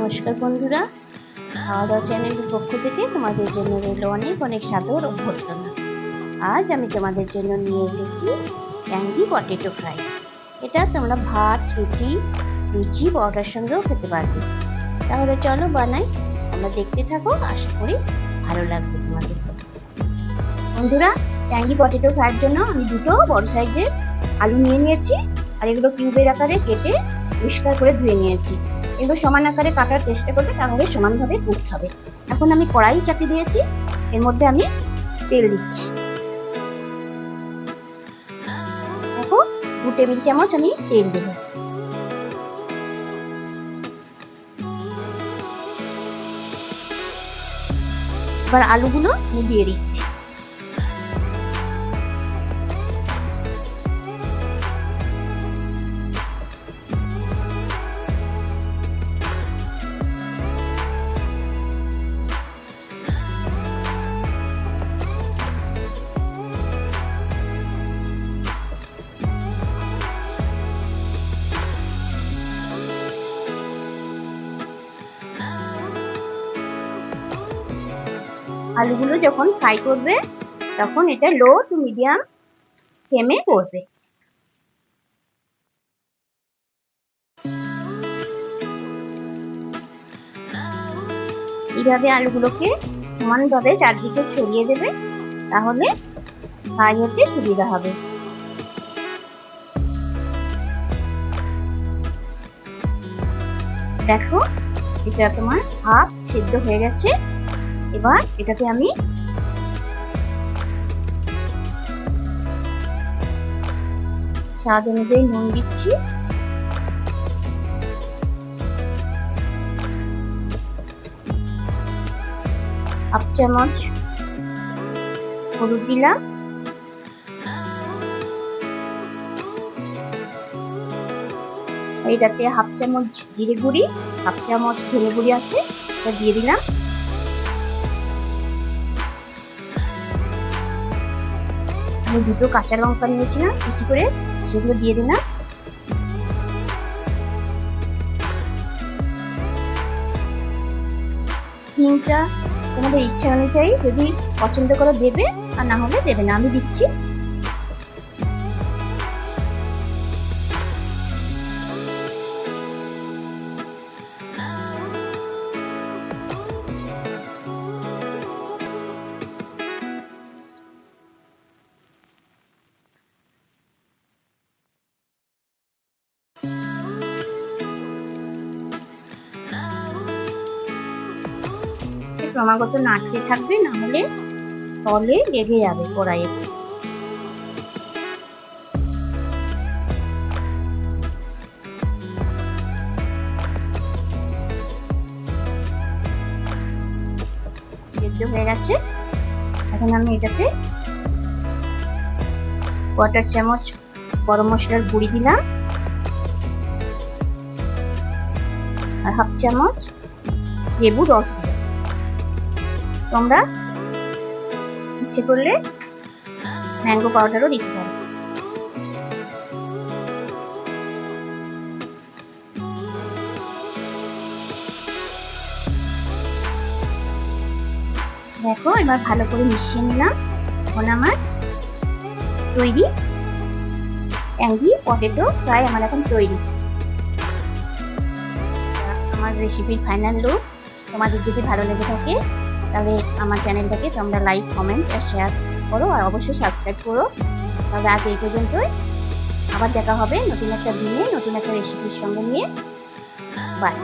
নমস্কার বন্ধুরা, খাওয়া দাওয়া চ্যানেলের পক্ষ থেকে তোমাদের জন্য রইল অনেক অনেক সাদর অভ্যর্থনা। আজ আমি তোমাদের জন্য নিয়ে এসেছি ট্যাঙ্গি পটেটো ফ্রাই। এটা তোমরা ভাত, রুটি, লুচি, পরোটার সঙ্গেও খেতে পারবে। তাহলে চলো বানাই, তোমরা দেখতে থাকো, আশা করি ভালো লাগবে তোমাদের। বন্ধুরা, ট্যাঙ্গি পটেটো ফ্রাইয়ের জন্য আমি দুটো বড় সাইজের আলু নিয়ে নিয়েছি, আর এগুলো কিউবের আকারে কেটে পরিষ্কার করে ধুয়ে নিয়েছি। এগুলো সমান আকারে কাটার চেষ্টা করবে, তাহলে সমানভাবে কুকতে হবে। এখন আমি কড়াই চাপিয়ে দিয়েছি, এর মধ্যে আমি তেল দিচ্ছি। দেখো, 2 টেবিল চামচ আমি তেল দেব। এবার আলুগুলো আমি দিয়ে দিচ্ছি। আলুগুলো যখন ফ্রাই করবে তখন এটা লো টু মিডিয়াম ফ্লেমে করবে। এইভাবে আলুগুলোকে সমানভাবে চারদিকে ছড়িয়ে দেবে, তাহলে ফ্রাই হতে সুবিধা হবে। দেখো, এটা তোমার হাফ সিদ্ধ হয়ে গেছে। এবার এটাতে আমি স্বাদ অনুযায়ী নুন দিচ্ছি, হাফ চামচ হলুদ দিলাম, এটাতে হাফ চামচ জিরে গুঁড়ি, হাফ চামচ ধনে গুঁড়ি আছে, এটা দিয়ে দিলাম। আমি দুটো কাঁচা লঙ্কা নিয়েছিলাম কুচি করে, সেগুলো দিয়ে দিলাম। হিংটা তোমাদের ইচ্ছা অনুযায়ী যদি পছন্দ করো দেবে, আর না হলে দেবে না। আমি দিচ্ছি। ক্রমাগত নাড়তে থাকবে, না হলে তলে লেগে যাবে কড়াইয়ে। সেদ্ধ হয়ে গেছে। এখন আমি এটাতে 1/4 চামচ গরম মশলার গুঁড়ি দিলাম, আর হাফ চামচ লেবুর রস দিলাম। তোমরা ইচ্ছে করলে ম্যাঙ্গো পাউডারও দিতে পারো। দেখো, এবার ভালো করে মিশিয়ে নিলাম। এখন আমার তৈরি ট্যাঙ্গি পটেটো ফ্রাই আমার এখন তৈরি। আমার রেসিপির ফাইনাল লুক। তোমাদের যদি ভালো লেগে থাকে তাহলে আমার চ্যানেলটাকে তোমরা লাইক, কমেন্ট আর শেয়ার করো, আর অবশ্যই সাবস্ক্রাইব করো। তাহলে আজ এই পর্যন্তই, আবার দেখা হবে নতুন একটা দিনে নতুন একটা রেসিপির সঙ্গে নিয়ে। বাই।